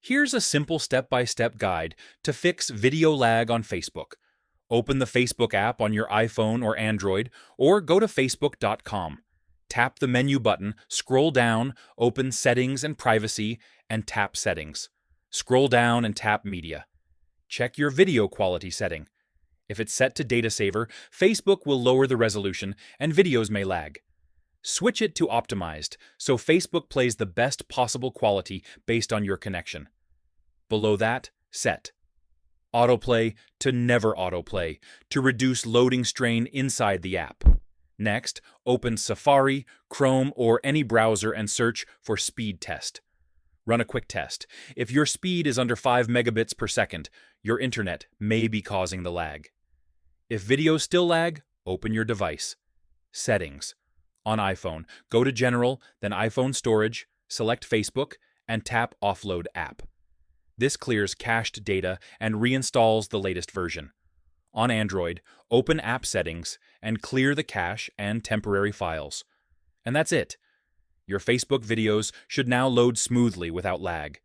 Here's a simple step-by-step guide to fix video lag on Facebook. Open the Facebook app on your iPhone or Android, or go to facebook.com. Tap the menu button, scroll down, open Settings and Privacy, and tap Settings. Scroll down and tap Media. Check your video quality setting. If it's set to Data Saver, Facebook will lower the resolution and videos may lag. Switch it to Optimized, so Facebook plays the best possible quality based on your connection. Below that, set Autoplay to Never Autoplay to reduce loading strain inside the app. Next, open Safari, Chrome, or any browser and search for Speed Test. Run a quick test. If your speed is under 5 megabits per second, your internet may be causing the lag. If videos still lag, open your device. Settings. On iPhone, go to General, then iPhone Storage, select Facebook, and tap Offload App. This clears cached data and reinstalls the latest version. On Android, open App Settings and clear the cache and temporary files. And that's it. Your Facebook videos should now load smoothly without lag.